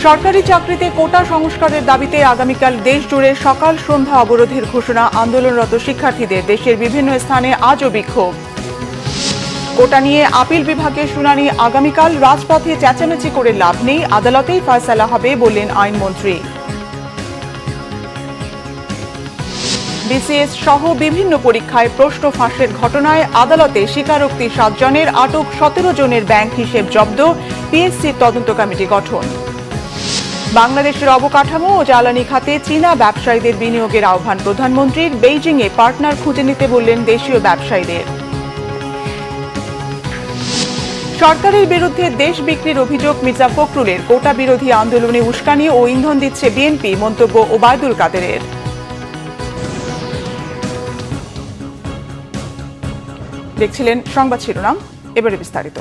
সরকারি চাকরিতে কোটা সংস্কারের দাবিতে আগামীকাল দেশ জুড়ে সকাল সন্ধ্যা অবরোধের ঘোষণা আন্দোলনরত শিক্ষার্থীদের। দেশের বিভিন্ন স্থানে আজও বিক্ষোভ। কোটা নিয়ে আপিল বিভাগের শুনানি আগামীকাল। রাজপথে চেঁচামেচি করে লাভ নেই, আদালতেই ফয়সালা হবে বললেন আইনমন্ত্রী। বিসিএস সহ বিভিন্ন পরীক্ষায় প্রশ্ন ফাঁসের ঘটনায় আদালতে স্বীকারোক্তি 7 জনের, আটক 17 জনের ব্যাংক হিসেব জব্দ। পিএসসির তদন্ত কমিটি গঠন। বাংলাদেশের অবকাঠামো ও জ্বালানি খাতে চীনা ব্যবসায়ীদের বিনিয়োগের আহ্বান প্রধানমন্ত্রীর। বেইজিংয়ে পার্টনার খুঁজে নিতে বললেন দেশীয় ব্যবসায়ীদের। সরকারের বিরুদ্ধে দেশ বিক্রির অভিযোগ মির্জা ফখরুলের। কোটা বিরোধী আন্দোলনে উস্কানি ও ইন্ধন দিচ্ছে বিএনপি, মন্তব্য ওবায়দুল কাদেরের। দেখছিলেন সংবাদ শিরোনাম, এবারে বিস্তারিত।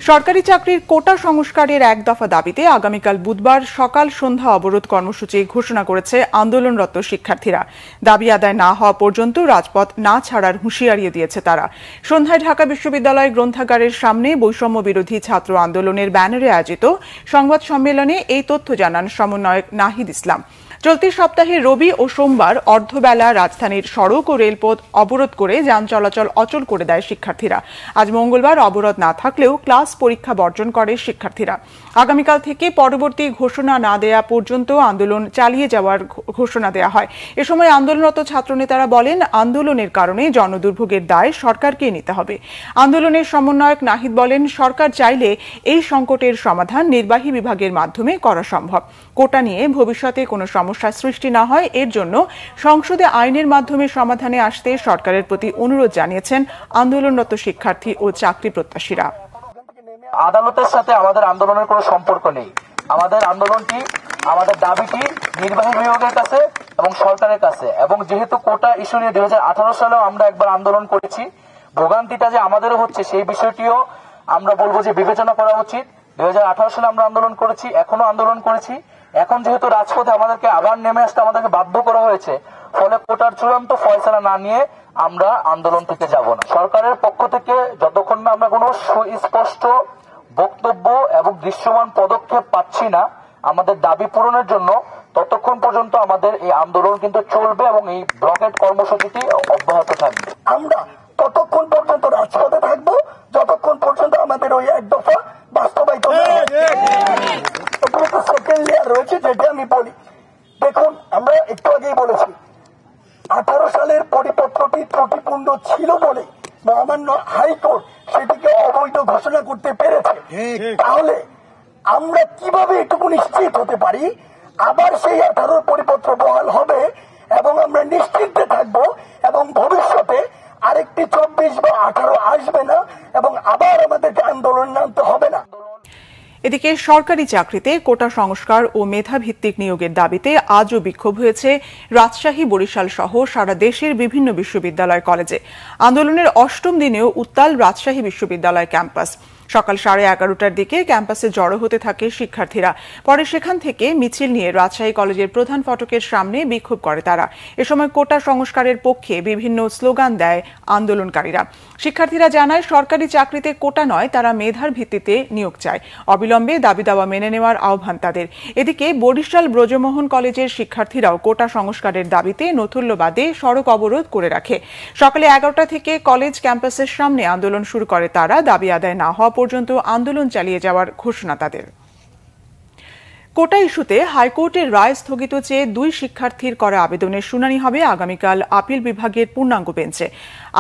সরকারি চাকরির কোটা সংস্কারের এক দফা দাবিতে আগামীকাল বুধবার সকাল সন্ধ্যা অবরোধ কর্মসূচি ঘোষণা করেছে আন্দোলনরত শিক্ষার্থীরা। দাবি আদায় না হওয়া পর্যন্ত রাজপথ না ছাড়ার হুঁশিয়ারি দিয়েছে তারা। সন্ধ্যায় ঢাকা বিশ্ববিদ্যালয় গ্রন্থাগারের সামনে বৈষম্য বিরোধী ছাত্র আন্দোলনের ব্যানারে আয়োজিত সংবাদ সম্মেলনে এই তথ্য জানান সমন্বয়ক নাহিদ ইসলাম। চলতি সপ্তাহে রবি ও সোমবার অর্ধবেলা রাজধানীর সড়ক ও রেলপথ অবরোধ করে যান চলাচল অচল করে দেয় শিক্ষার্থীরা। আজ মঙ্গলবার অবরোধ না থাকলেও ক্লাস পরীক্ষা বর্জন করে শিক্ষার্থীরা। আগামীকাল থেকে পরবর্তী ঘোষণা না দেয়া পর্যন্ত আন্দোলন চালিয়ে যাওয়ার ঘোষণা দেয়া হয়। এ সময় আন্দোলনরত ছাত্রনেতারা বলেন, আন্দোলনের কারণে জনদুর্ভোগের দায় সরকারকে নিতে হবে। আন্দোলনের সমন্বয়ক নাহিদ বলেন, সরকার চাইলে এই সংকটের সমাধান নির্বাহী বিভাগের মাধ্যমে করা সম্ভব। কোটা নিয়ে ভবিষ্যতে কোনো সমস্যা সৃষ্টি না হয়, এর জন্য সংসদে আইনের মাধ্যমে সমাধানে আসতে সরকারের প্রতি অনুরোধ জানিয়েছেন আন্দোলনরত শিক্ষার্থী ও চাকরি প্রত্যাশীরা। আদালতের সাথে আমাদের আন্দোলনের কোনো সম্পর্ক নেই। আমাদের আন্দোলনটি, আমাদের দাবিটি নির্বাহী বিভাগের কাছে এবং সরকারের কাছে। এবং যেহেতু কোটা ইস্যু নিয়ে 2018 সালেও আমরা একবার আন্দোলন করেছি, ভোগান্তিটা যে আমাদেরও হচ্ছে সেই বিষয়টিও আমরা বলবো যে বিবেচনা করা উচিত। 2018 সালে আমরা আন্দোলন করেছি, এখনো আন্দোলন করেছি। এখন যেহেতু রাজপথে আমাদেরকে আবার নেমে আসতে আমাদেরকে বাধ্য করা হয়েছে, ফলে কোটার চূড়ান্ত ফয়সালা না নিয়ে আমরা আন্দোলন থেকে যাব না। সরকারের পক্ষ থেকে যতক্ষণ না আমরা কোনো সুস্পষ্ট বক্তব্য এবং দৃশ্যমান পদক্ষেপ পাচ্ছি না আমাদের দাবি পূরণের জন্য, ততক্ষণ পর্যন্ত আমাদের এই আন্দোলন কিন্তু চলবে এবং এই ব্লকেট কর্মসূচিটি অব্যাহত থাকবে। আমরা ততক্ষণ পর্যন্ত রাজপথে থাকবো যতক্ষণ পর্যন্ত আমাদের ওই এক দফা বাস্তবায়িত সেকেন্ড লেয়ার রয়েছে, যেটা আমি বলি। দেখুন, আমরা একটু আগেই বলেছি 18 সালের পরিপত্রটি ত্রুটিপূর্ণ ছিল বলে মহামান্য হাইকোর্ট সেটিকে অবৈধ ঘোষণা করতে পেরেছে। তাহলে আমরা কিভাবে এটুকু নিশ্চিত হতে পারি আবার সেই 18 পরিপত্র বহাল হবে এবং আমরা নিশ্চিন্তে থাকবো এবং ভবিষ্যতে আরেকটি 24 বা 18 আসবে না এবং আবার আমাদেরকে আন্দোলন নামতে হবে না। এদিকে সরকারি চাকরিতে কোটা সংস্কার ও মেধাভিত্তিক নিয়োগের দাবিতে আজও বিক্ষোভ হয়েছে রাজশাহী, বরিশাল সহ সারা দেশের বিভিন্ন বিশ্ববিদ্যালয় কলেজে। আন্দোলনের 8ম দিনেও উত্তাল রাজশাহী বিশ্ববিদ্যালয় ক্যাম্পাস। সকাল 11:30টার দিকে ক্যাম্পাসে জড়ো হতে থাকে শিক্ষার্থীরা। পরে সেখান থেকে মিছিল নিয়ে রাজশাহী কলেজের প্রধান ফটকের সামনে বিক্ষোভ করে তারা। এ সময় কোটা সংস্কারের পক্ষে বিভিন্ন স্লোগান দেয় আন্দোলনকারীরা। শিক্ষার্থীরা জানায়, সরকারি চাকরিতে কোটা নয়, তারা মেধার ভিত্তিতে নিয়োগ চায়। অবিলম্বে দাবি দাওয়া মেনে নেওয়ার আহ্বান তাদের। এদিকে বরিশাল ব্রজমোহন কলেজের শিক্ষার্থীরাও কোটা সংস্কারের দাবিতে নথুল্যবাদে সড়ক অবরোধ করে রাখে। সকালে 11টা থেকে কলেজ ক্যাম্পাসের সামনে আন্দোলন শুরু করে তারা। দাবি আদায় না হওয়া পর্যন্ত আন্দোলন চালিয়ে যাওয়ার ঘোষণা তাদের। কোটা ইস্যুতে হাইকোর্টের রায় স্থগিত চেয়ে 2 শিক্ষার্থীর করা আবেদনের শুনানি হবে আগামীকাল আপিল বিভাগের পূর্ণাঙ্গ বেঞ্চে।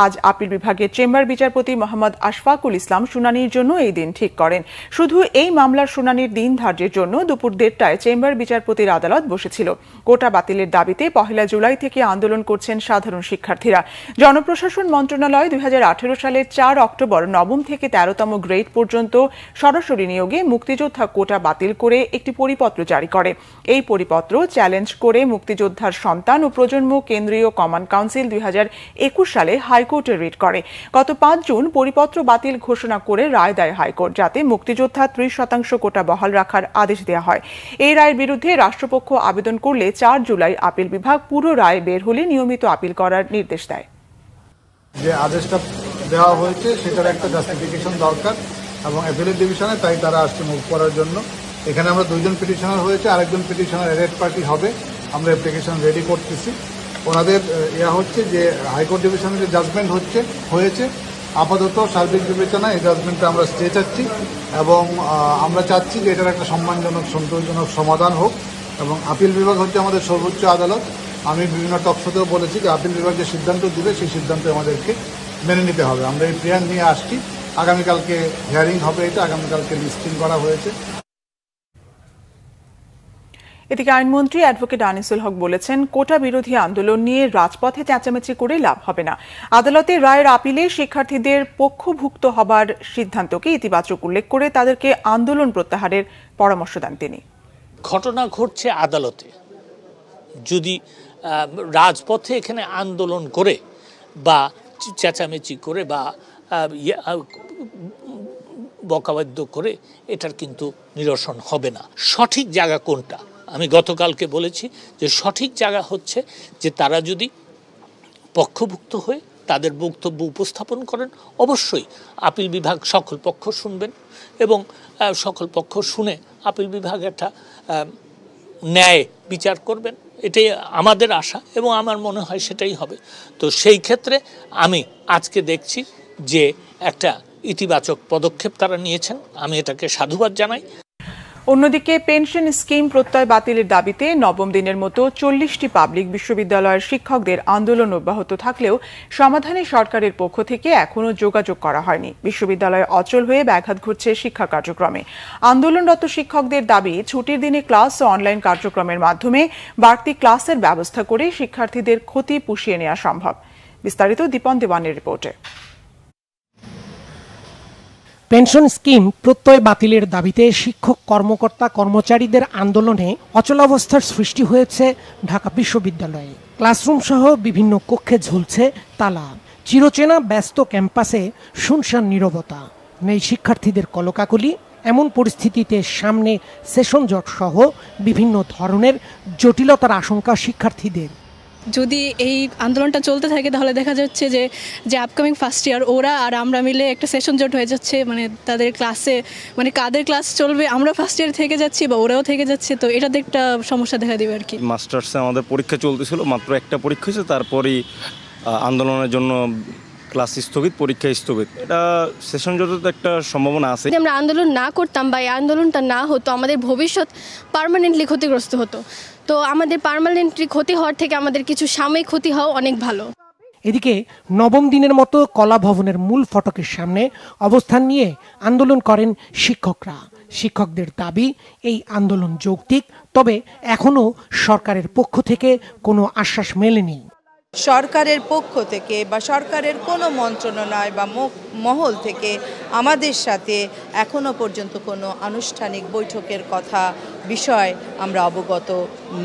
আজ আপিল বিভাগের চেম্বার বিচারপতি মোহাম্মদ আশফাকুল ইসলাম শুনানির জন্য এই দিন ঠিক করেন। শুধু এই মামলার শুনানির দিন ধার্যের জন্য দুপুর 1:30টায় চেম্বার বিচারপতির আদালত বসেছিল। কোটা বাতিলের দাবিতে 1 জুলাই থেকে আন্দোলন করছেন সাধারণ শিক্ষার্থীরা। জনপ্রশাসন মন্ত্রণালয় 2018 সালের 4 অক্টোবর 9ম থেকে 13তম গ্রেড পর্যন্ত সরাসরি নিয়োগে মুক্তিযোদ্ধা কোটা বাতিল করে একটি পরিপত্র জারি করে। এই পরিপত্র চ্যালেঞ্জ করে মুক্তিযোদ্ধার সন্তান ও প্রজন্ম কেন্দ্রীয় কমান্ড কাউন্সিল 2021 সালে হাইকোর্টে রিট করে। গত 5 জুন পরিপত্র বাতিল ঘোষণা করে রায় দেয় হাইকোর্ট, যাতে মুক্তিযোদ্ধা 30% কোটা বহাল রাখার আদেশ দেওয়া হয়। এই রায়ের বিরুদ্ধে রাষ্ট্রপক্ষ আবেদন করলে 4 জুলাই আপিল বিভাগ পুরো রায় বের হলে নিয়মিত আপিল করার নির্দেশ দেয়। যে আদেশটা দেওয়া হয়েছে সেটার একটা জাস্টিফিকেশন দরকার। এবং অ্যাপিলেট ডিভিশনে, তাই তারা আসছে মুভ করার জন্য। এখানে আমরা 2জন পিটিশনার হয়েছে, আরেকজন পিটিশনার এরেড পার্টি হবে। আমরা অ্যাপ্লিকেশন রেডি করতেছি। ওনাদের হচ্ছে যে হাইকোর্ট ডিভিশনের যে জাজমেন্ট হয়েছে আপাতত সার্বিক বিবেচনায় এই জাজমেন্টটা আমরা স্টে চাচ্ছি এবং আমরা চাচ্ছি যে এটার একটা সম্মানজনক সন্তোষজনক সমাধান হোক। এবং আপিল বিভাগ হচ্ছে আমাদের সর্বোচ্চ আদালত। আমি বিভিন্ন টকশোতেও বলেছি যে আপিল বিভাগ যে সিদ্ধান্ত দিবে সেই সিদ্ধান্ত আমাদেরকে মেনে নিতে হবে। আমরা এই প্রেয়ার নিয়ে আসছি। আগামীকালকে হিয়ারিং হবে, এটা আগামীকালকে লিস্টিং করা হয়েছে। এদিকে আইনমন্ত্রী অ্যাডভোকেট আনিসুল হক বলেছেন, কোটা বিরোধী আন্দোলন নিয়ে রাজপথে চেঁচামেচি করে লাভ হবে না। আদালতের রায়ের আপিলে শিক্ষার্থীদের পক্ষভুক্ত হবার সিদ্ধান্তকে ইতিবাচক উল্লেখ করে তাদেরকে আন্দোলন প্রত্যাহারের পরামর্শ দেন তিনি। ঘটনা ঘটছে আদালতে, যদি রাজপথে এখানে আন্দোলন করে বা চেঁচামেচি করে বা বকাবাদ্য করে এটার কিন্তু নিরসন হবে না। সঠিক জায়গা কোনটা? আমি গতকালকে বলেছি যে সঠিক জায়গা হচ্ছে যে তারা যদি পক্ষভুক্ত হয়ে তাদের বক্তব্য উপস্থাপন করেন, অবশ্যই আপিল বিভাগ সকল পক্ষ শুনবেন এবং সকল পক্ষ শুনে আপিল বিভাগ একটা ন্যায় বিচার করবেন। এটাই আমাদের আশা এবং আমার মনে হয় সেটাই হবে। তো সেই ক্ষেত্রে আমি আজকে দেখছি যে একটা ইতিবাচক পদক্ষেপ তারা নিয়েছেন, আমি এটাকে সাধুবাদ জানাই। অন্যদিকে পেনশন স্কিম প্রত্যয় বাতিলের দাবিতে নবম দিনের মতো 40টি পাবলিক বিশ্ববিদ্যালয়ের শিক্ষকদের আন্দোলন অব্যাহত থাকলেও সমাধানে সরকারের পক্ষ থেকে এখনও যোগাযোগ করা হয়নি। বিশ্ববিদ্যালয়ে অচল হয়ে ব্যাঘাত ঘটছে শিক্ষা কার্যক্রমে। আন্দোলনরত শিক্ষকদের দাবি, ছুটির দিনে ক্লাস ও অনলাইন কার্যক্রমের মাধ্যমে বাড়তি ক্লাসের ব্যবস্থা করে শিক্ষার্থীদের ক্ষতি পুষিয়ে নেওয়া সম্ভব। বিস্তারিত দীপন দেওয়ানের রিপোর্টে। পেনশন স্কিম প্রত্যয় বাতিলের দাবিতে শিক্ষক কর্মকর্তা কর্মচারীদের আন্দোলনে অচলাবস্থার সৃষ্টি হয়েছে ঢাকা বিশ্ববিদ্যালয়ে। ক্লাসরুম সহ বিভিন্ন কক্ষে ঝুলছে তালা। চিরচেনা ব্যস্ত ক্যাম্পাসে শুনশান নীরবতা, নেই শিক্ষার্থীদের কলকাকলি। এমন পরিস্থিতিতে সামনে সেশন জট সহ বিভিন্ন ধরনের জটিলতার আশঙ্কা শিক্ষার্থীদের। যদি এই আন্দোলনটা চলতে থাকে তাহলে দেখা যাচ্ছে যে আপকামিং ফার্স্ট ইয়ার ওরা আর আমরা মিলে একটা সেশন জট হয়ে যাচ্ছে। মানে তাদের ক্লাসে কাদের ক্লাস চলবে, আমরা ফার্স্ট ইয়ার থেকে যাচ্ছি বা ওরাও থেকে যাচ্ছে, তো এটাতে একটা সমস্যা দেখা দিবে আর কি। মাস্টার্সে আমাদের পরীক্ষা চলতেছিল, মাত্র একটা পরীক্ষা হয়েছে, তারপরেই আন্দোলনের জন্য ক্লাস স্থগিত, পরীক্ষা স্থগিত। এটা সেশন জটের একটা সম্ভাবনা আছে। যদি আমরা আন্দোলন না করতাম বা এই আন্দোলনটা না হতো, আমাদের ভবিষ্যৎ পার্মানেন্টলি ক্ষতিগ্রস্ত হতো। তো আমাদের পার্মানেন্টলি ক্ষতি হওয়ার থেকে আমাদের কিছু সাময়িক ক্ষতি হওয়া অনেক ভালো। এদিকে নবম দিনের মতো কলা ভবনের মূল ফটকের সামনে অবস্থান নিয়ে আন্দোলন করেন শিক্ষকরা। শিক্ষকদের দাবি, এই আন্দোলন যৌক্তিক, তবে এখনও সরকারের পক্ষ থেকে কোনো আশ্বাস মেলেনি। সরকারের পক্ষ থেকে বা সরকারের কোনো মন্ত্রণালয় বা মহল থেকে আমাদের সাথে এখনো পর্যন্ত কোনো আনুষ্ঠানিক বৈঠকের কথা বিষয় আমরা অবগত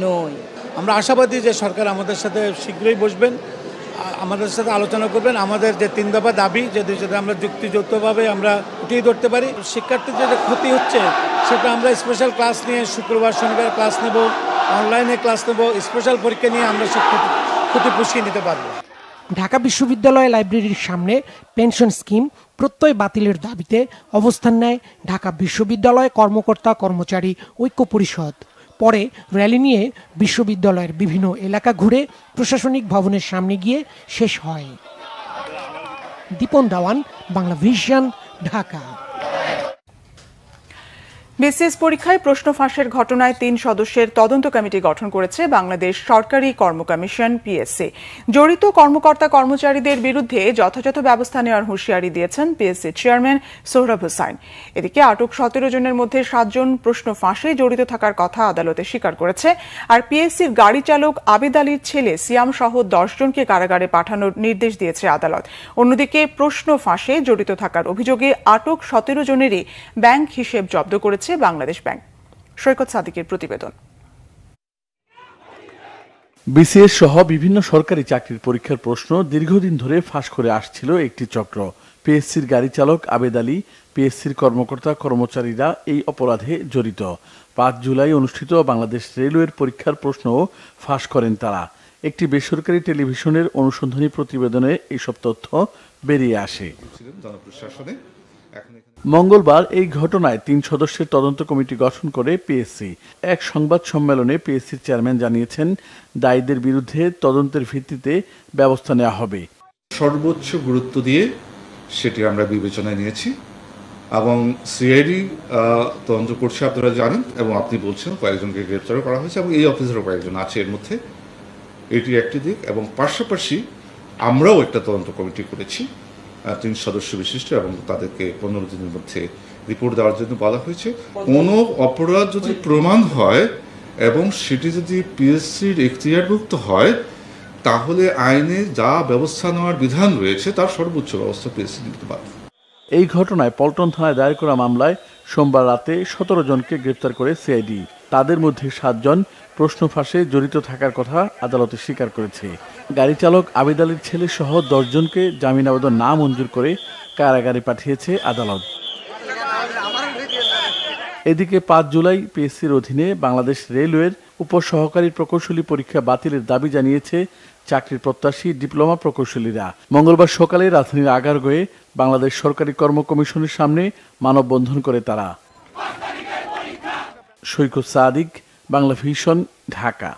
নই। আমরা আশাবাদী যে সরকার আমাদের সাথে শীঘ্রই বসবেন, আমাদের সাথে আলোচনা করবেন। আমাদের যে 3 দফা দাবি যদি আমরা যুক্তিযুক্তভাবে আমরা উঠিয়ে ধরতে পারি, শিক্ষার্থীদের যে ক্ষতি হচ্ছে সেটা আমরা স্পেশাল ক্লাস নিয়ে শুক্রবার শনিবার ক্লাস নেব, অনলাইনে ক্লাস নেব, স্পেশাল পরীক্ষা নিয়ে আমরা ক্ষতি পুষিয়ে নিতে পারব। ঢাকা বিশ্ববিদ্যালয় লাইব্রেরির সামনে পেনশন স্কিম প্রত্যয় বাতিলের দাবিতে অবস্থান নেয় ঢাকা বিশ্ববিদ্যালয় কর্মকর্তা কর্মচারী ঐক্য পরিষদ। পরে র্যালি নিয়ে বিশ্ববিদ্যালয়ের বিভিন্ন এলাকা ঘুরে প্রশাসনিক ভবনের সামনে গিয়ে শেষ হয়। দীপন দাওয়ান, বাংলা ভিশন, ঢাকা। বিসিএস পরীক্ষায় প্রশ্ন ফাঁসের ঘটনায় 3 সদস্যের তদন্ত কমিটি গঠন করেছে বাংলাদেশ সরকারি কর্ম কমিশন পিএসসি। জড়িত কর্মকর্তা কর্মচারীদের বিরুদ্ধে যথাযথ ব্যবস্থা নেওয়ার হুঁশিয়ারি দিয়েছেন পিএসসি চেয়ারম্যান সোহরাব হোসাইন। এদিকে আটক 17 জনের মধ্যে 7 জন প্রশ্ন ফাঁসে জড়িত থাকার কথা আদালতে স্বীকার করেছে। আর পিএসসির গাড়ি চালক আবেদ আলীর ছেলে সিয়াম সহ 10 জনকে কারাগারে পাঠানোর নির্দেশ দিয়েছে আদালত। অন্যদিকে প্রশ্ন ফাঁসে জড়িত থাকার অভিযোগে আটক 17 জনেরই ব্যাংক হিসেব জব্দ করেছে বাংলাদেশ ব্যাংক। সৈকত সাদিকের প্রতিবেদন। বিসিএস সহ বিভিন্ন সরকারি চাকরির পরীক্ষার প্রশ্ন দীর্ঘদিন ধরে ফাঁস করে আসছিল একটি চক্র। পিএসসির গাড়ি চালক আবেদ আলী, পিএসসির কর্মকর্তা কর্মচারীরা এই অপরাধে জড়িত। 5 জুলাই অনুষ্ঠিত বাংলাদেশ রেলওয়ের পরীক্ষার প্রশ্নও ফাঁস করেন তারা। একটি বেসরকারি টেলিভিশনের অনুসন্ধানী প্রতিবেদনে এইসব তথ্য বেরিয়ে আসে। মঙ্গলবার এই ঘটনায় 3 সদস্যের তদন্ত কমিটি গঠন করে পিএসসি। এক সংবাদ সম্মেলনে পিএসসির চেয়ারম্যান জানিয়েছেন, দায়ীদের বিরুদ্ধে তদন্তের ভিত্তিতে ব্যবস্থা নেওয়া হবে। সর্বোচ্চ গুরুত্ব দিয়ে সেটি আমরা বিবেচনায় নিয়েছি এবং সিআইডি তদন্ত করছে, আপনারা জানেন, এবং আপনি বলছেন কয়েকজনকে গ্রেপ্তারও করা হয়েছে এবং এই অফিসারও কয়েকজন আছে এর মধ্যে। এটি একটি দিক, এবং পাশাপাশি আমরাও একটা তদন্ত কমিটি করেছি 3 সদস্য বিশিষ্ট, এবং তাদেরকে 15 দিনের মধ্যে রিপোর্ট দেওয়ার জন্য বলা হয়েছে। কোনো অপরাধ যদি প্রমাণ হয় এবং সেটি যদি পিএসসির এখতিয়ারভুক্ত হয়, তাহলে আইনে যা ব্যবস্থা নেওয়ার বিধান রয়েছে তার সর্বোচ্চ ব্যবস্থা পিএসসি নিতে পারবে। এই ঘটনায় পল্টন থানায় দায়ের করা মামলায় সোমবার রাতে 17 জনকে গ্রেপ্তার করে সিআইডি। তাদের মধ্যে 7 জন প্রশ্ন ফাঁসে জড়িত থাকার কথা আদালতে স্বীকার করেছে। গাড়ি চালক আবেদ আলীর ছেলে সহ 10 জনকে জামিন আবেদন না মঞ্জুর করে কারাগারে পাঠিয়েছে আদালত। এদিকে 5 জুলাই পিএসসির অধীনে বাংলাদেশ রেলওয়ের উপসহকারী প্রকৌশলী পরীক্ষা বাতিলের দাবি জানিয়েছে চাকরির প্রত্যাশী ডিপ্লোমা প্রকৌশলীরা। মঙ্গলবার সকালে রাজধানীর আগারগাঁওয়ে বাংলাদেশ সরকারি কর্ম কমিশনের সামনে মানববন্ধন করে তারা। সৈকত সাদিক, বাংলা ভিশন, ঢাকা।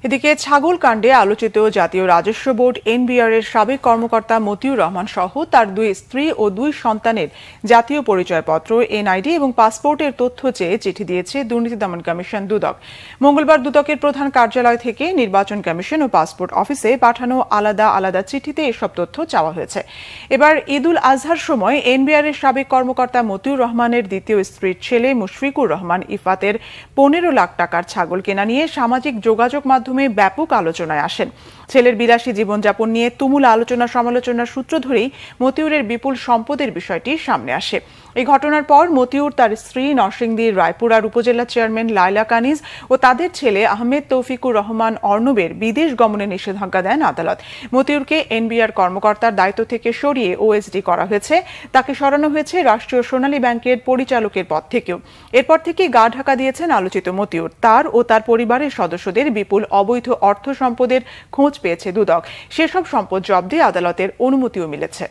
এদিকে ছাগল কাণ্ডে আলোচিত জাতীয় রাজস্ব বোর্ড এনবিআর এর সাবেক কর্মকর্তা মতিউর রহমান সহ তার 2 স্ত্রী ও 2 সন্তানের জাতীয় পরিচয়পত্র, এনআইডি এবং পাসপোর্টের তথ্য চেয়ে চিঠি দিয়েছে দুর্নীতি দমন কমিশন দুদক। মঙ্গলবার দুদকের প্রধান কার্যালয় থেকে নির্বাচন কমিশন ও পাসপোর্ট অফিসে পাঠানো আলাদা আলাদা চিঠিতে এসব তথ্য চাওয়া হয়েছে। এবার ঈদুল আজহার সময় এনবিআর এর সাবেক কর্মকর্তা মতিউর রহমানের দ্বিতীয় স্ত্রীর ছেলে মুশফিকুর রহমান ইফাতের 15 লাখ টাকার ছাগল কেনা নিয়ে সামাজিক যোগাযোগ মাধ্যমে ব্যাপক আলোচনায় আসেন। ছেলের বিলাসী জীবনযাপন নিয়ে তুমুল আলোচনা সমালোচনার সূত্র ধরেই মতিউরের বিপুল সম্পদের বিষয়টি সামনে আসে। এই ঘটনার পর মতিউর, তার স্ত্রী নরসিংদীর রায়পুরার উপজেলা চেয়ারম্যান লায়লা কানিজ ও তাদের ছেলে আহমেদ তৌফিকুর রহমান অর্ণবের বিদেশ গমনে নিষেধাজ্ঞা দেন আদালত। মতিউরকে এনবিআর কর্মকর্তার দায়িত্ব থেকে সরিয়ে ওএসডি করা হয়েছে। তাকে সরানো হয়েছে রাষ্ট্রীয় সোনালী ব্যাংকের পরিচালকের পদ থেকেও। এরপর থেকে গা ঢাকা দিয়েছেন আলোচিত মতিউর। তার ও তার পরিবারের সদস্যদের বিপুল অবৈধ অর্থ সম্পদের খোঁজ পেয়েছে দুদক। সেসব সম্পদ জব্দে আদালতের অনুমতিও মিলেছে।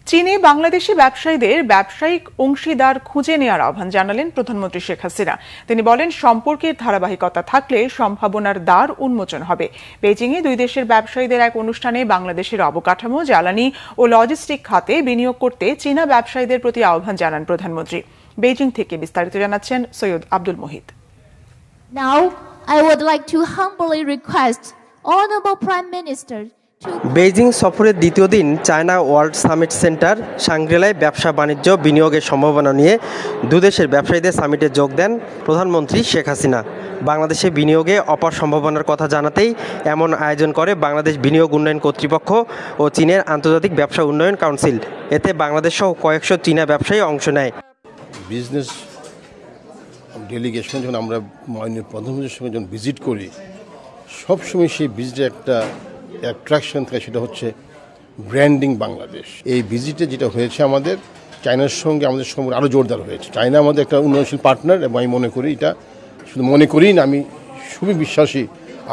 চীনে বাংলাদেশি ব্যবসায়ীদের ব্যবসায়িক অংশীদার খুঁজে নেওয়ার আহ্বান জানালেন প্রধানমন্ত্রী শেখ হাসিনা। তিনি বলেন, সম্পর্কের ধারাবাহিকতা থাকলে সম্ভাবনার দ্বার উন্মোচন হবে। বেজিংয়ে 2 দেশের ব্যবসায়ীদের এক অনুষ্ঠানে বাংলাদেশের অবকাঠামো, জ্বালানি ও লজিস্টিক খাতে বিনিয়োগ করতে চীনা ব্যবসায়ীদের প্রতি আহ্বান জানান প্রধানমন্ত্রী। বেজিং থেকে বিস্তারিত জানাচ্ছেন Syed Abdul Muhit. Now I would like to humbly request Honorable Prime Minister Beijing সফরের দ্বিতীয় দিন চায়না ওয়ার্ল্ড সামিট সেন্টার সাংগ্রিলায় ব্যবসা বাণিজ্য বিনিয়োগের সম্ভাবনা নিয়ে 2 দেশের ব্যবসায়ীদের সামিটে যোগ দেন প্রধানমন্ত্রী শেখ হাসিনা। বাংলাদেশে বিনিয়োগে অপার সম্ভাবনার কথা জানাতেই এমন আয়োজন করে বাংলাদেশ বিনিয়োগ উন্নয়ন কর্তৃপক্ষ ও চীনের আন্তর্জাতিক ব্যবসা উন্নয়ন কাউন্সিল। এতে বাংলাদেশ সহ কয়েকশো চীনা ব্যবসায়ী অংশ নেয়। বিজনেস ডেলিগেশন যখন আমরা মাননীয় প্রধানমন্ত্রীর সঙ্গে যখন ভিজিট করি, সবসময় সেই ভিজিটে একটা অ্যাট্রাকশন থাকে, সেটা হচ্ছে ব্র্যান্ডিং বাংলাদেশ। এই ভিজিটে যেটা হয়েছে, আমাদের চায়নার সঙ্গে আমাদের সম্পর্ক আরও জোরদার হয়েছে। চায়না আমাদের একটা উন্নয়নশীল পার্টনার, এবং আমি মনে করি, এটা শুধু মনে করি না, আমি খুবই বিশ্বাসী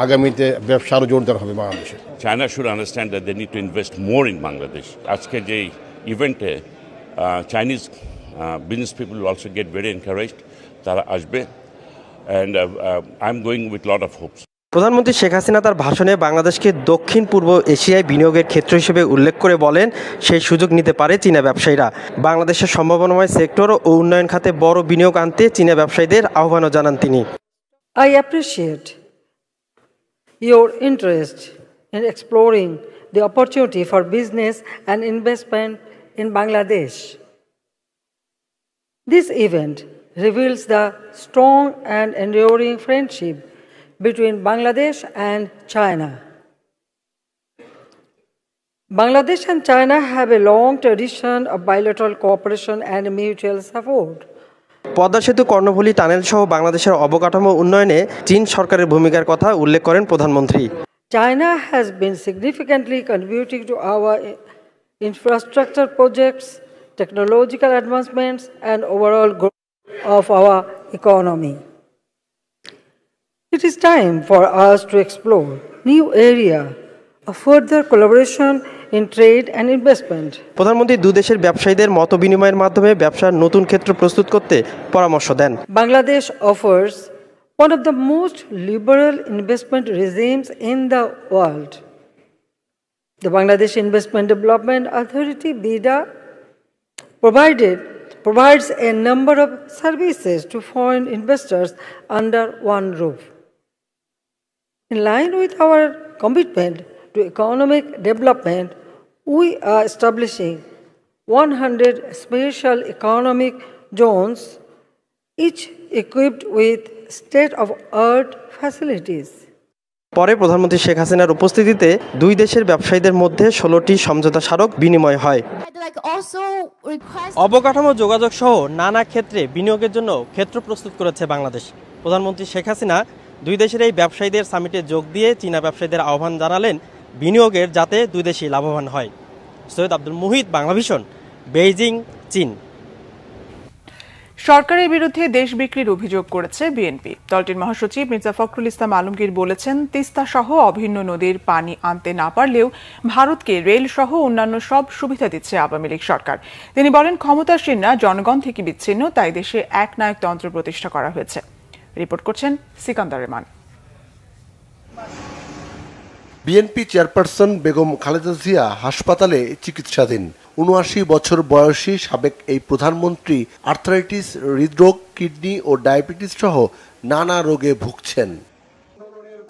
আগামীতে ব্যবসা আরও জোরদার হবে বাংলাদেশে। China should understand that they need to invest more in Bangladesh. আজকে যে ইভেন্টে Chinese business people will also get very encouraged, তারা আসবে, and I am going with lot of hopes. প্রধানমন্ত্রী শেখ হাসিনা তার ভাষণে বাংলাদেশকে দক্ষিণ পূর্ব এশিয়ায় বিনিয়োগের ক্ষেত্র হিসেবে উল্লেখ করে বলেন, সেই সুযোগ নিতে পারে চীনা ব্যবসায়ীরা। বাংলাদেশের সম্ভাবনাময় সেক্টর ও উন্নয়ন খাতে বড় বিনিয়োগ আনতে চীনা ব্যবসায়ীদের আহ্বানও জানান তিনি। I appreciate your interest in exploring the opportunity for business and investment in Bangladesh. This event reveals the strong and enduring friendship between Bangladesh and China. Bangladesh and China have a long tradition of bilateral cooperation and mutual support. Padma সেতু, Karnaphuli tunnel সহ বাংলাদেশের অবকাঠামো উন্নয়নে চীন সরকারের ভূমিকার কথা উল্লেখ করেন প্রধানমন্ত্রী। China has been significantly contributing to our infrastructure projects, technological advancements, and overall growth of our economy. It is time for us to explore new area of further collaboration in trade and investment. প্রধানমন্ত্রী দুই দেশের ব্যবসায়ীদের মত বিনিময়ের মাধ্যমে ব্যবসার নতুন ক্ষেত্র প্রস্তুত করতে পরামর্শ দেন। Bangladesh offers one of the most liberal investment regimes in the world. The Bangladesh Investment Development Authority (BIDA) provides a number of services to foreign investors under one roof. In line with our commitment to economic development, we are establishing 100 special economic zones, each equipped with state-of-the-art facilities. পরে প্রধানমন্ত্রী শেখ হাসিনার উপস্থিতিতে দুই দেশের ব্যবসায়ীদের মধ্যে 16টি সমঝোতা স্মারক বিনিময় হয়। অবকাঠামো, যোগাযোগ সহ নানা ক্ষেত্রে বিনিয়োগের জন্য ক্ষেত্র প্রস্তুত করেছে বাংলাদেশ। প্রধানমন্ত্রী শেখ হাসিনা দুই দেশের এই ব্যবসায়ীদের সামিটে যোগ দিয়ে চীনা ব্যবসায়ীদের আহ্বান জানালেন বিনিয়োগের যাতে দুই দেশই লাভবান হয়। সৈয়দ আব্দুল মুহিত, বাংলাভিশন, বেইজিং, চীন। সরকারের বিরুদ্ধে দেশ বিক্রির অভিযোগ করেছে বিএনপি। দলটির মহাসচিব মির্জা ফখরুল ইসলাম আলমগীর বলেছেন, তিস্তা সহ অভিন্ন নদীর পানি আনতে না পারলেও ভারতকে রেল সহ অন্যান্য সব সুবিধা দিচ্ছে আওয়ামী লীগ সরকার। তিনি বলেন, ক্ষমতাসীনরা জনগণ থেকে বিচ্ছিন্ন, তাই দেশে একনায়কতন্ত্র প্রতিষ্ঠা করা হয়েছে। রিপোর্ট করছেন সিকান্দার রহমান। বিএনপি চেয়ারপারসন বেগম খালেদা জিয়া হাসপাতালে চিকিৎসাধীন। ৭৯ বছর বয়সী সাবেক এই প্রধানমন্ত্রী আর্থ্রাইটিস, হৃদরোগ, কিডনি ও ডায়াবেটিস সহ নানা রোগে ভুগছেন।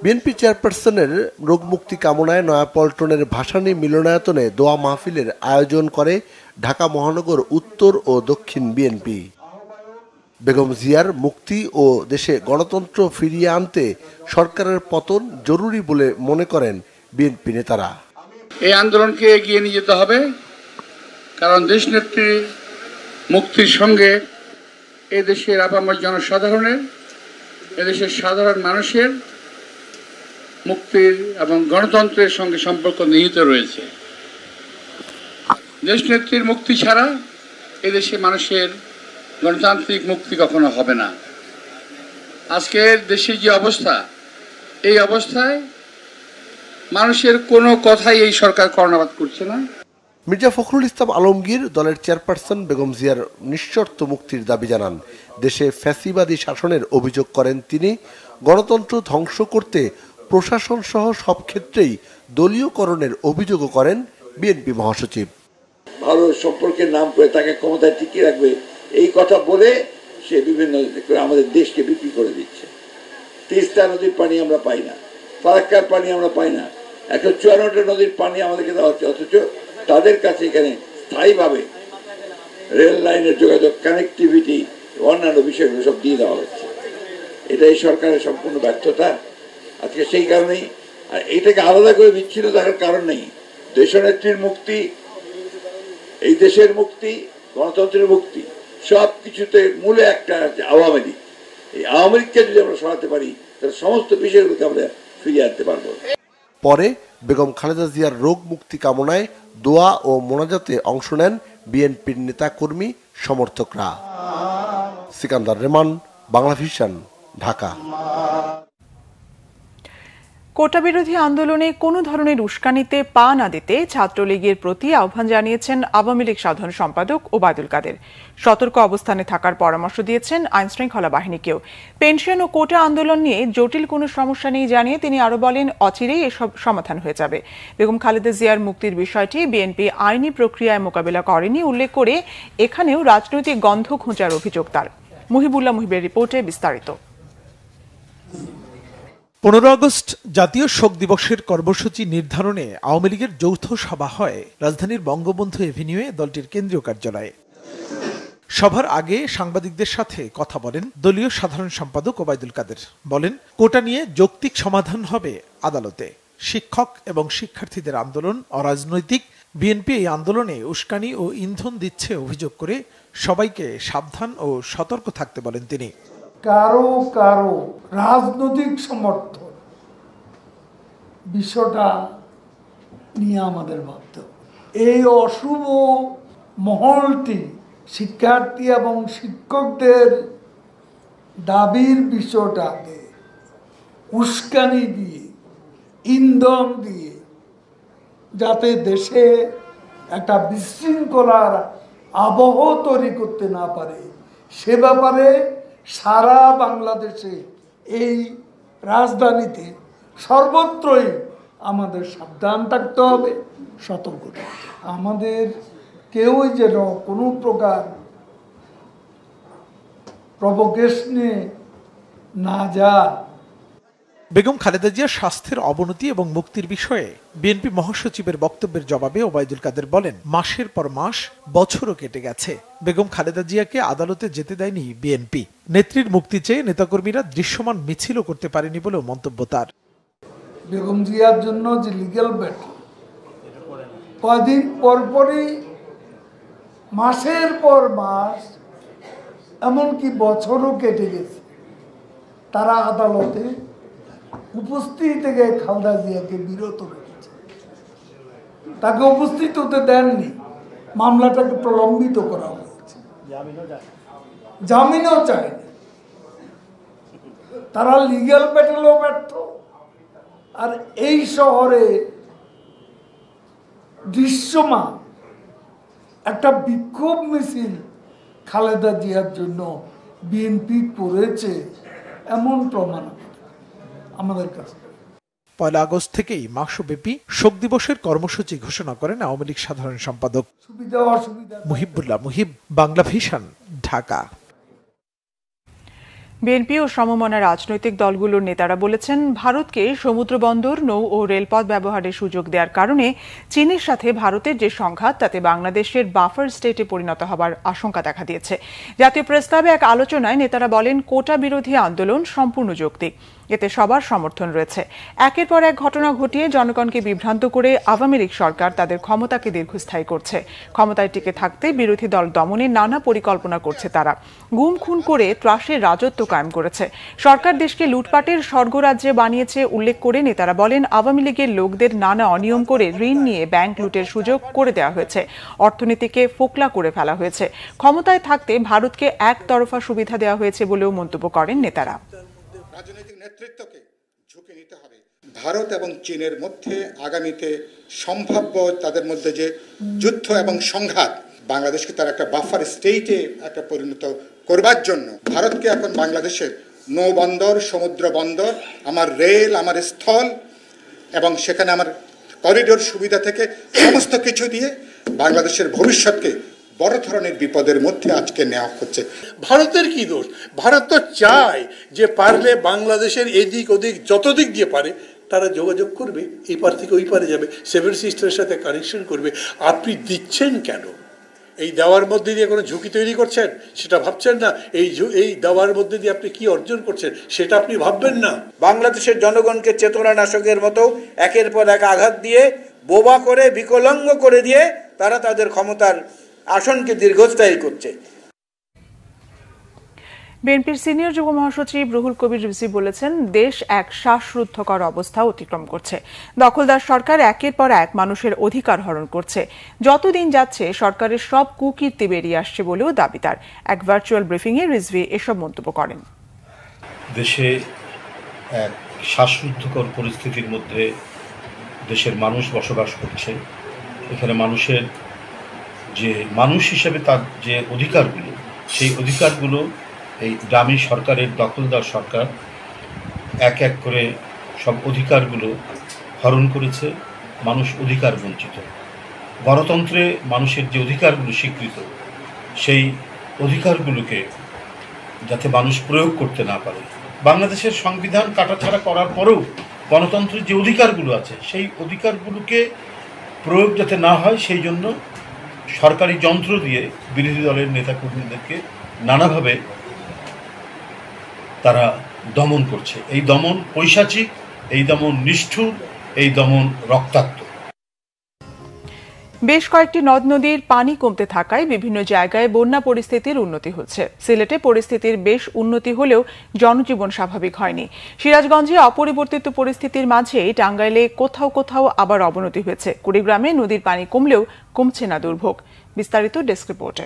বিএনপি চেয়ারপারসনের রোগমুক্তি কামনায় নয়াপল্টনের ভাসানী মিলনায়তনে দোয়া মাহফিলের আয়োজন করে ঢাকা মহানগর উত্তর ও দক্ষিণ বিএনপি। বেগম জিয়ার মুক্তি ও দেশে গণতন্ত্র ফিরিয়ে আনতে সরকারের পতন জরুরি বলে মনে করেন বিএনপি নেতারা। এই আন্দোলনকে এগিয়ে নিয়ে যেতে হবে, কারণ দেশনেত্রীর মুক্তির সঙ্গে এদেশের আপামর জনসাধারণের, এদেশের সাধারণ মানুষের মুক্তির এবং গণতন্ত্রের সঙ্গে সম্পর্ক নিহিত রয়েছে। দেশনেত্রীর মুক্তি ছাড়া এদেশে মানুষের গণতান্ত্রিক মুক্তি কখনো হবে না। আজকের দেশের যে অবস্থা, এই অবস্থায় মানুষের কোনো কথাই এই সরকার কর্ণপাত করছে না। মির্জা ফখরুল ইসলাম আলমগীর দলের চেয়ারপারসন বেগম জিয়ার নিঃশর্ত মুক্তির দাবি জানান। দেশে ফ্যাসিবাদী শাসনের অভিযোগ করেন তিনি। গণতন্ত্র ধ্বংস করতে প্রশাসন সহ সব ক্ষেত্রেই দলীয়করণের অভিযোগও করেন বিএনপি মহাসচিব। ভারত সম্পর্কের নাম করে তাকে ক্ষমতায় টিকিয়ে রাখবে এই কথা বলে সে বিভিন্ন আমাদের দেশকে বিক্রি করে দিচ্ছে। তিস্তা নদীর পানি আমরা পাই না, ফারাক্কার পানি আমরা পাই না, 154টা নদীর পানি আমাদেরকে দেওয়া হচ্ছে, অথচ তাদের কাছে এখানে স্থায়ীভাবে রেল লাইনের যোগাযোগ, কানেক্টিভিটি, অন্যান্য বিষয়গুলো সব দিয়ে দেওয়া হচ্ছে। এটাই সরকারের সম্পূর্ণ ব্যর্থতা। আজকে সেই কারণেই, আর এইটাকে আলাদা করে বিচ্ছিন্ন থাকার কারণ নেই। দেশনেত্রীর মুক্তি, এই দেশের মুক্তি, গণতন্ত্রের মুক্তি, সব কিছুতে মূলে একটা আছে আওয়ামী লীগ। এই আওয়ামী লীগকে যদি আমরা সরাতে পারি, তাহলে সমস্ত বিষয়গুলোকে আমরা ফিরিয়ে আনতে পারবো। পরে বেগম খালেদা জিয়ার রোগ মুক্তি কামনায় দোয়া ও মোনাজাতে অংশ নেন বিএনপির নেতা কর্মী সমর্থকরা। সিকান্দার রহমান, বাংলাভিশন, ঢাকা। কোটা বিরোধী আন্দোলনে কোনো ধরনের উস্কানিতে পা না দিতে ছাত্রলীগের প্রতি আহ্বান জানিয়েছেন আওয়ামী লীগ সাধারণ সম্পাদক ওবায়দুল কাদের। সতর্ক অবস্থানে থাকার পরামর্শ দিয়েছেন আইনশৃঙ্খলা বাহিনীকেও। পেনশন ও কোটা আন্দোলন নিয়ে জটিল কোনো সমস্যা নেই জানিয়ে তিনি আরো বলেন, অচিরেই এসব সমাধান হয়ে যাবে। বেগম খালেদা জিয়ার মুক্তির বিষয়টি বিএনপি আইনি প্রক্রিয়ায় মোকাবিলা করেনি উল্লেখ করে এখানেও রাজনৈতিক গন্ধ খোঁজার অভিযোগ তার। মুহিবুল্লাহ মুহিবের রিপোর্টে বিস্তারিত। 15 আগস্ট জাতীয় শোক দিবসের কর্মসূচি নির্ধারণে আওয়ামী লীগের যৌথ সভা হয় রাজধানীর বঙ্গবন্ধু এভিনিউয়ে দলটির কেন্দ্রীয় কার্যালয়ে। সভার আগে সাংবাদিকদের সাথে কথা বলেন দলীয় সাধারণ সম্পাদক ওবায়দুল কাদের। বলেন, কোটা নিয়ে যৌক্তিক সমাধান হবে আদালতে। শিক্ষক এবং শিক্ষার্থীদের আন্দোলন অরাজনৈতিক। বিএনপি এই আন্দোলনে উস্কানি ও ইন্ধন দিচ্ছে অভিযোগ করে সবাইকে সাবধান ও সতর্ক থাকতে বলেন তিনি। কারো কারো রাজনৈতিক সমর্থন বিষয়টা নিয়ে আমাদের ভাবতে হবে। এই অশুভ মহলটি শিক্ষার্থী এবং শিক্ষকদের দাবির বিষয়টাকে উস্কানি দিয়ে, ইন্ধন দিয়ে যাতে দেশে একটা বিশৃঙ্খলার আবহ তৈরি করতে না পারে, সে ব্যাপারে সারা বাংলাদেশে এই রাজধানীতে সর্বত্রই আমাদের সাবধান থাকতে হবে, সতর্ক থাকতে হবে। আমাদের কেউই যেন কোনো প্রকার প্রভোকেশনে না যায়। বেগম খালেদা জিয়ার স্বাস্থ্যের অবনতি এবং মুক্তির বিষয়ে বিএনপি মহাসচিবের বক্তব্যের জবাবে ওবায়দুল কাদের বলেন, মাসের পর মাস, বছরও কেটে গেছে, বেগম খালেদা জিয়াকে আদালতে যেতে দেয়নি বিএনপি। নেত্রীর মুক্তি চেয়ে নেতাকর্মীরা দৃশ্যমান মিছিলও করতে পারেনি বলেও মন্তব্য তার। বেগম জিয়ার জন্য যে লিগ্যাল ব্যাটল, কয়দিন পরপরই, মাসের পর মাস, এমনকি বছরও কেটে গেছে, তারা আদালতে উপস্থিত থেকে খালেদা জিয়াকে বিরত রেখেছে, তাকে উপস্থিত হতে দেননি, মামলাটাকে প্রলম্বিত করা হয়েছে, জামিনও চায়নি। তারা লিগ্যাল ব্যাটেলও ব্যর্থ, আর এই শহরে দৃশ্যমান একটা বিক্ষোভ মিছিল খালেদা জিয়ার জন্য বিএনপি করেছে এমন প্রমাণ আমাদের কাছে। 1 আগস্ট থেকেই মাসব্যাপী শোক দিবসের কর্মসূচি ঘোষণা করেন আওয়ামী লীগ সাধারণ সম্পাদক মুহিবুল্লাহ মুহিব, বাংলা ভিশন, ঢাকা। বিএনপি ও সমমনা রাজনৈতিক দলগুলোর নেতারা বলেছেন, ভারতকে সমুদ্র বন্দর, নৌ ও রেলপথ ব্যবহারের সুযোগ দেওয়ার কারণে চীনের সাথে ভারতের যে সংঘাত, তাতে বাংলাদেশের বাফার স্টেটে পরিণত হবার আশঙ্কা দেখা দিয়েছে। জাতীয় প্রেসক্লাবে এক আলোচনায় নেতারা বলেন, কোটা বিরোধী আন্দোলন সম্পূর্ণ যৌক্তিক, এতে সবার সমর্থন রয়েছে। একের পর এক ঘটনা ঘটিয়ে জনগণকে বিভ্রান্ত করে আওয়ামী লীগ সরকার তাদের ক্ষমতাকে দীর্ঘস্থায়ী করছে। ক্ষমতায় টিকে থাকতে বিরোধী দল দমনে নানা পরিকল্পনা করছে তারা। গুম খুন করে ত্রাসের রাজত্ব কায়েম করেছে। সরকার দেশকে লুটপাটের স্বর্গরাজ্যে বানিয়েছে উল্লেখ করে নেতারা বলেন, আওয়ামী লীগের লোকদের নানা অনিয়ম করে ঋণ নিয়ে ব্যাংক লুটের সুযোগ করে দেওয়া হয়েছে, অর্থনীতিকে ফোকলা করে ফেলা হয়েছে। ক্ষমতায় থাকতে ভারতকে একতরফা সুবিধা দেওয়া হয়েছে বলেও মন্তব্য করেন নেতারা। রাজনৈতিক নেতৃত্বকে ঝুঁকে নিতে হবে। ভারত এবং চীনের মধ্যে আগামীতে সম্ভাব্য তাদের মধ্যে যে যুদ্ধ এবং সংঘাত, বাংলাদেশকে তার একটা বাফার স্টেটে একটা পরিণত করবার জন্য ভারতকে এখন বাংলাদেশের নৌবন্দর, সমুদ্র বন্দর, আমার রেল, আমার স্থল এবং সেখানে আমার করিডোর সুবিধা থেকে সমস্ত কিছু দিয়ে বাংলাদেশের ভবিষ্যৎকে বড় ধরনের বিপদের মধ্যে আজকে নেওয়া হচ্ছে। ভারতের কি দোষ? ভারত তো চায় যে পারলে বাংলাদেশের এদিক ওদিক যত দিক দিয়ে পারে তারা যোগাযোগ করবে, এই পার থেকে ওই পারে যাবে, সেভেন সিস্টারের সাথে কানেকশন করবে। আপনি দিচ্ছেন কেন? এই দেওয়ার মধ্যে দিয়ে কোনো ঝুঁকি তৈরি করছেন সেটা ভাবছেন না। এই দেওয়ার মধ্যে দিয়ে আপনি কি অর্জন করছেন সেটা আপনি ভাববেন না। বাংলাদেশের জনগণকে চেতনানাশকের মতো একের পর এক আঘাত দিয়ে, বোবা করে, বিকলাঙ্গ করে দিয়ে তারা তাদের ক্ষমতার আসনকে দীর্ঘস্থায়ী করছে। বিএনপির সিনিয়র যুগ্ম মহাসচিব রুহুল কবির রিজভী বলেছেন, দেশ এক শ্বাসরুদ্ধকর অবস্থা অতিক্রম করছে। দখলদার সরকার একের পর এক মানুষের অধিকার হরণ করছে। যতদিন যাচ্ছে সরকারের সব কুকীর্তি বেরিয়ে আসছে বলেও দাবি তার। এক ভার্চুয়াল ব্রিফিংয়ে রিজভী এসব মন্তব্য করেন। দেশে এক শ্বাসরুদ্ধকর পরিস্থিতির মধ্যে দেশের মানুষ বসবাস করছে। এখানে মানুষের যে মানুষ হিসেবে তার যে অধিকারগুলো, সেই অধিকারগুলো এই দামি সরকারের, দখলদার সরকার এক এক করে সব অধিকারগুলো হরণ করেছে। মানুষ অধিকার বঞ্চিত। গণতন্ত্রে মানুষের যে অধিকারগুলো স্বীকৃত, সেই অধিকারগুলোকে যাতে মানুষ প্রয়োগ করতে না পারে। বাংলাদেশের সংবিধান কাটাছাড়া করার পরেও গণতন্ত্রের যে অধিকারগুলো আছে, সেই অধিকারগুলোকে প্রয়োগ যাতে না হয়, সেই জন্য সরকারি যন্ত্র দিয়ে বিরোধী দলের নেতাকর্মীদেরকে নানাভাবে তারা দমন করছে। এই দমন পৈশাচিক, এই দমন নিষ্ঠুর, এই দমন রক্তাক্ত। বেশ কয়েকটি নদ নদীর পানি কমতে থাকায় বিভিন্ন জায়গায় বন্যা পরিস্থিতির উন্নতি হচ্ছে। সিলেটে পরিস্থিতির বেশ উন্নতি হলেও জনজীবন স্বাভাবিক হয়নি। সিরাজগঞ্জে অপরিবর্তিত পরিস্থিতির মাঝে টাঙ্গাইলে কোথাও কোথাও আবার অবনতি হয়েছে। কুড়িগ্রামে নদীর পানি কমলেও কমছে না দুর্ভোগ। বিস্তারিত ডেস্ক রিপোর্টে।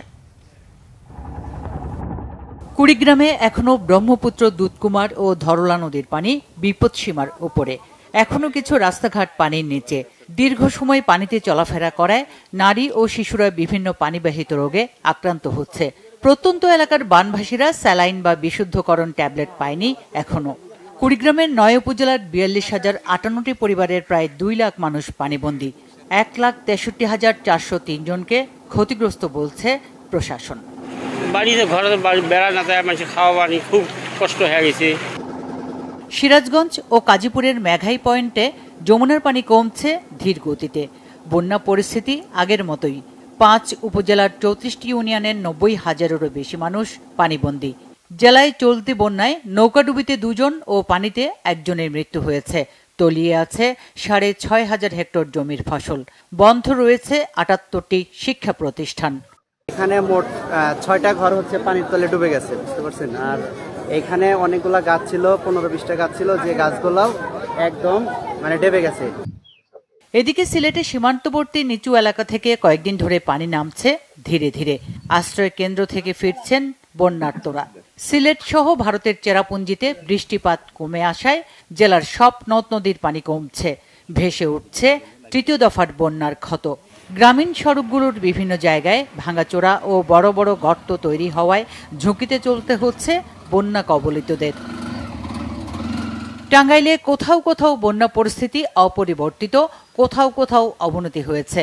কুড়িগ্রামে এখনও ব্রহ্মপুত্র, দুধকুমার ও ধরলা নদীর পানি বিপদসীমার উপরে। এখনও কিছু রাস্তাঘাট পানির নিচে। দীর্ঘ সময় পানিতে চলাফেরা করায় নারী ও শিশুরা বিভিন্ন পানিবাহিত রোগে আক্রান্ত হচ্ছে। প্রত্যন্ত এলাকার বানভাসীরা স্যালাইন বা বিশুদ্ধকরণ ট্যাবলেট পায়নি এখনো। কুড়িগ্রামের ৯ উপজেলার ৪২,০৫৮টি পরিবারের প্রায় ২ লাখ মানুষ পানিবন্দী। ১,৬৩,৪০৩ জনকে ক্ষতিগ্রস্ত বলছে প্রশাসন। বাড়িতে ঘরে বেড়া না যায়, মানুষের খাওয়া পানি খুব কষ্ট হয়ে গেছে। সিরাজগঞ্জ ও কাজীপুরের মেঘাই পয়েন্টে যমুনার পানি কমছে ধীর গতিতে। বন্যা পরিস্থিতি আগের মতোই। ৫ উপজেলার ৩৪টি ইউনিয়নের ৯০,০০০-এরও বেশি মানুষ পানিবন্দী। জেলায় চলতি বন্যায় নৌকাডুবিতে ২ জন ও পানিতে ১ জনের মৃত্যু হয়েছে। তলিয়ে আছে ৬,৫০০ হেক্টর জমির ফসল। বন্ধ রয়েছে ৭৮টি শিক্ষা প্রতিষ্ঠান। এখানে মোট ৬টা ঘর হচ্ছে পানির তলে ডুবে গেছে, বুঝতে পারছেন। আর এখানে অনেকগুলা গাছ ছিল, ১৫-২০টা গাছ ছিল, যে গাছগুলো একদম ডেবে গেছে। এদিকে সিলেটের সীমান্তবর্তী নিচু এলাকা থেকে কয়েকদিন ধরে পানি নামছে ধীরে ধীরে। আশ্রয় কেন্দ্র থেকে ফিরছেন বন্যার্তরা। সিলেট সহ ভারতের চেরাপুঞ্জিতে বৃষ্টিপাত কমে আসায় জেলার সব নদ নদীর পানি কমছে। ভেসে উঠছে তৃতীয় দফার বন্যার ক্ষত। গ্রামীণ সড়কগুলোর বিভিন্ন জায়গায় ভাঙাচোরা ও বড় বড় গর্ত তৈরি হওয়ায় ঝুঁকিতে চলতে হচ্ছে বন্যা কবলিতদের। টাঙ্গাইলে কোথাও কোথাও বন্যা পরিস্থিতি অপরিবর্তিত, কোথাও কোথাও অবনতি হয়েছে।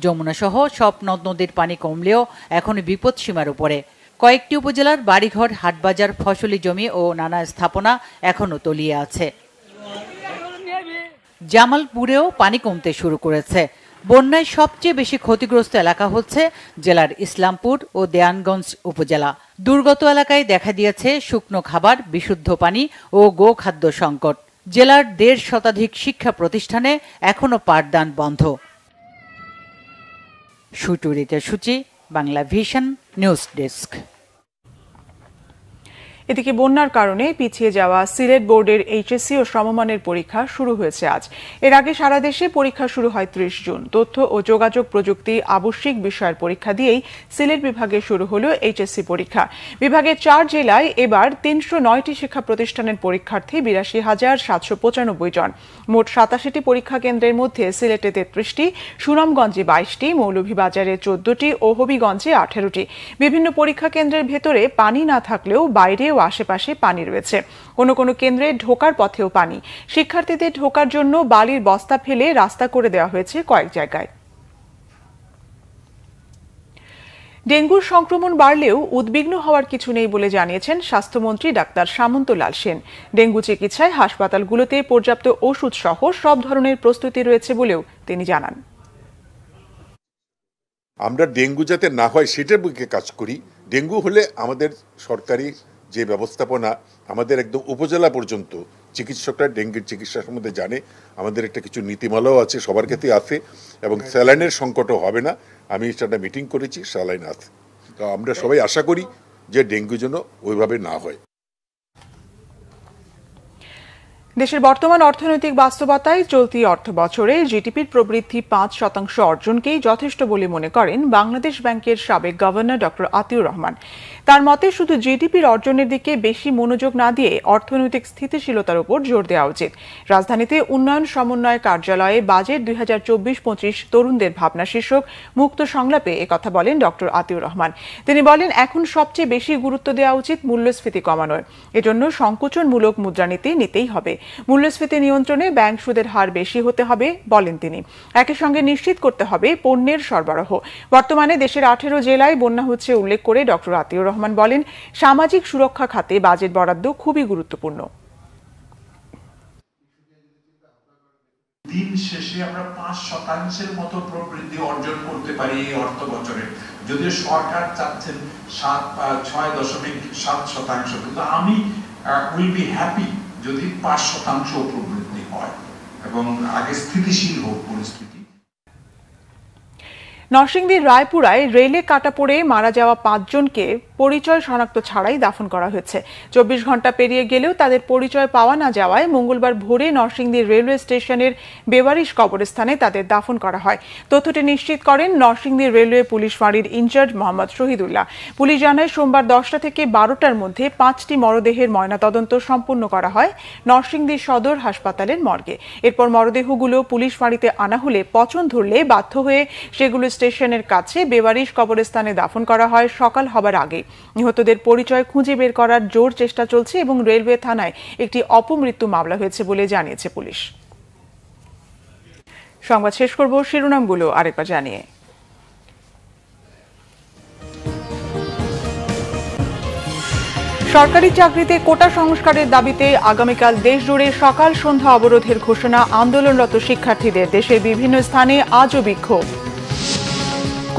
যমুনা সহ সব নদ নদীর পানি কমলেও এখন বিপদসীমার উপরে। কয়েকটি উপজেলার বাড়িঘর, হাটবাজার, ফসলি জমি ও নানা স্থাপনা এখনো তলিয়ে আছে। জামালপুরেও পানি কমতে শুরু করেছে। বন্যায় সবচেয়ে বেশি ক্ষতিগ্রস্ত এলাকা হচ্ছে জেলার ইসলামপুর ও দেয়ানগঞ্জ উপজেলা। দুর্গত এলাকায় দেখা দিয়েছে শুকনো খাবার, বিশুদ্ধ পানি ও গোখাদ্য সংকট। জেলার ১.৫ শতাধিক শিক্ষা প্রতিষ্ঠানে এখনো পাঠদান বন্ধ। সুচরিতা সূচি, বাংলা ভিশন নিউজ ডেস্ক। এদিকে বন্যার কারণে পিছিয়ে যাওয়া সিলেট বোর্ডের এইচএসসি ও সমমানের পরীক্ষা শুরু হয়েছে আজ। এর আগে সারা দেশে পরীক্ষা শুরু হয় ৩০ জুন। তথ্য ও যোগাযোগ প্রযুক্তি আবশ্যিক বিষয়ের পরীক্ষা দিয়েই সিলেট বিভাগে শুরু হলো এইচএসসি পরীক্ষা। বিভাগের ৪ জেলায় এবার ৩০৯টি শিক্ষা প্রতিষ্ঠানের পরীক্ষার্থী ৮২,৭৯৫ জন। মোট ৮৭টি পরীক্ষা কেন্দ্রের মধ্যে সিলেটে ৩৩টি, সুনামগঞ্জে ২২টি, মৌলভীবাজারে ১৪টি ও হবিগঞ্জে ১৮টি। বিভিন্ন পরীক্ষা কেন্দ্রের ভেতরে পানি না থাকলেও বাইরে ও আশেপাশে পানি রয়েছে। কোনো কোনো কেন্দ্রে ঢোকার পথেও পানি। শিক্ষার্থীদের ঢোকার জন্য বালির বস্তা ফেলে রাস্তা করে দেওয়া হয়েছে কয়েক জায়গায়। ডেঙ্গুর সংক্রমণ বাড়লেও উদ্বিগ্ন হওয়ার কিছু নেই বলে জানিয়েছেন স্বাস্থ্যমন্ত্রী ডাক্তার সামন্তলাল সেন। ডেঙ্গু চিকিৎসায় হাসপাতালগুলোতে পর্যাপ্ত ওষুধ সহ সব ধরনের প্রস্তুতি রয়েছে বলেও তিনি জানান। আমরা ডেঙ্গু যাতে না হয় সেটার দিকে কাজ করি। ডেঙ্গু হলে আমাদের সরকারি যে ব্যবস্থাপনা, আমাদের একদম উপজেলা পর্যন্ত চিকিৎসকরা ডেঙ্গুর চিকিৎসা সম্বন্ধে জানে। আমাদের একটা কিছু নীতিমালাও আছে, সবার ক্ষেত্রে আছে, এবং স্যালাইনের সংকটও হবে না। আমি সেটা মিটিং করেছি, স্যালাইন আছে। তো আমরা সবাই আশা করি যে ডেঙ্গু যেন ওইভাবে না হয়। দেশের বর্তমান অর্থনৈতিক বাস্তবতায় চলতি অর্থ বছরে জিডিপির প্রবৃদ্ধি ৫% অর্জনকেই যথেষ্ট বলে মনে করেন বাংলাদেশ ব্যাংকের সাবেক গভর্নর ডক্টর আতিউর রহমান। তার মতে শুধু জিডিপির অর্জনের দিকে বেশি মনোযোগ না দিয়ে অর্থনৈতিক স্থিতিশীলতার উপর জোর দেওয়া উচিত। রাজধানীতে উন্নয়ন সমন্বয় কার্যালয়ে বাজেট ২০২৪-২৫ তরুণদের ভাবনা শীর্ষক মুক্ত সংলাপে একথা বলেন ডক্টর আতিউর রহমান। তিনি বলেন, এখন সবচেয়ে বেশি গুরুত্ব দেওয়া উচিত মূল্যস্ফীতি কমানোয়। এজন্য সংকোচনমূলক মুদ্রানীতি নিতেই হবে। মূল্যস্ফীতি নিয়ন্ত্রণে ব্যাংক সুদের হার বেশি হতে হবে বলেন তিনি। একই সঙ্গে নিশ্চিত করতে হবে পণ্যের সরবরাহ। বর্তমানে দেশের 18 জেলায় বন্যা হচ্ছে উল্লেখ করে ডক্টর আতিউর রহমান বলেন, সামাজিক সুরক্ষা খাতে বাজেট বরাদ্দ খুবই গুরুত্বপূর্ণ। দিন শেষে আমরা 5% মতো প্রবৃদ্ধি অর্জন করতে পারি এই অর্থ বছরে। যদিও সরকার চাচ্ছেন 6.7%, কিন্তু আমি উইল বি হ্যাপি যদি 5% প্রবৃদ্ধি হয় এবং আগে স্থিতিশীল হোক পরিস্থিতি। নরসিংদীর রায়পুরায় রেলে কাটা পড়ে মারা যাওয়া 5 জনকে পরিচয় শনাক্ত ছাড়াই দাফন করা হয়েছে। 24 ঘন্টা পেরিয়ে গেলেও তাদের পরিচয় পাওয়া না যাওয়ায় মঙ্গলবার ভোরে নরসিংদীর রেলওয়ে স্টেশনের বেওয়ারিশ কবরস্থানে তাদের দাফন করা হয়। তথ্যটি নিশ্চিত করেন নরসিংদী রেলওয়ে পুলিশ ফাঁড়ির ইনচার্জ মোহাম্মদ শহীদুল্লাহ। পুলিশ জানায় সোমবার 10টা থেকে 12টার মধ্যে 5টি মরদেহের ময়নাতদন্ত সম্পন্ন করা হয় নরসিংদী সদর হাসপাতালের মর্গে। এরপর মরদেহগুলো পুলিশ ফাঁড়িতে আনা হলে পচন ধরলে বাধ্য হয়ে সেগুলো স্টেশনের কাছে বেওয়ারিশ কবরস্থানে দাফন করা হয় সকাল হবার আগে। নিহতদের পরিচয় খুঁজে বের করার জোর চেষ্টা চলছে এবং রেলওয়ে থানায় একটি অপমৃত্যু মামলা হয়েছে বলে জানিয়েছে পুলিশ। সংবাদ শেষ করব শিরোনামগুলো আরেকবার জানিয়ে। সরকারি চাকরিতে কোটা সংস্কারের দাবিতে আগামীকাল দেশজুড়ে সকাল সন্ধ্যা অবরোধের ঘোষণা আন্দোলনরত শিক্ষার্থীদের। দেশের বিভিন্ন স্থানে আজও বিক্ষোভ।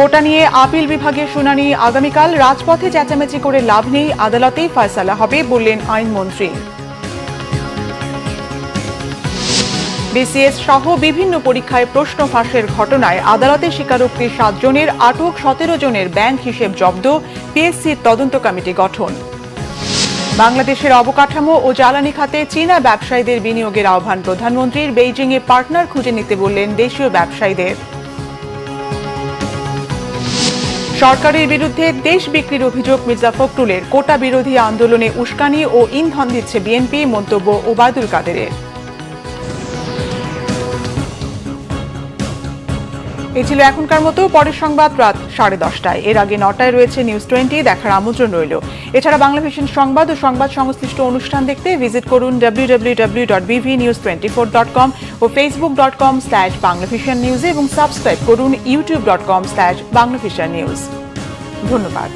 কোটা নিয়ে আপিল বিভাগের শুনানি আগামীকাল। রাজপথে চেঁচামেচি করে লাভ নেই, আদালতেই ফয়সালা হবে বললেন আইনমন্ত্রী। বিসিএস সহ বিভিন্ন পরীক্ষায় প্রশ্ন ফাঁসের ঘটনায় আদালতে স্বীকারোক্তি 7 জনের, আটক 17 জনের ব্যাংক হিসেব জব্দ, পিএসসির তদন্ত কমিটি গঠন। বাংলাদেশের অবকাঠামো ও জ্বালানি খাতে চীনা ব্যবসায়ীদের বিনিয়োগের আহ্বান প্রধানমন্ত্রীর। বেইজিংয়ে পার্টনার খুঁজে নিতে বললেন দেশীয় ব্যবসায়ীদের। সরকারের বিরুদ্ধে দেশ বিক্রির অভিযোগ মির্জা ফখরুলের। কোটা বিরোধী আন্দোলনে উস্কানি ও ইন্ধন দিচ্ছে বিএনপি, মন্তব্য ওবায়দুল কাদেরের। এই ছিল এখনকার মতো। পরের সংবাদ রাত 10:30টায়। এর আগে 9টায় রয়েছে নিউজ 20। দেখার আমন্ত্রণ রইল। এছাড়া বাংলাভিশন সংবাদ ও সংবাদ সংশ্লিষ্ট অনুষ্ঠান দেখতে ভিজিট করুন www.bvnews24.com ও facebook.com/banglavision news এবং সাবস্ক্রাইব করুন youtube.com/banglavision news। ধন্যবাদ।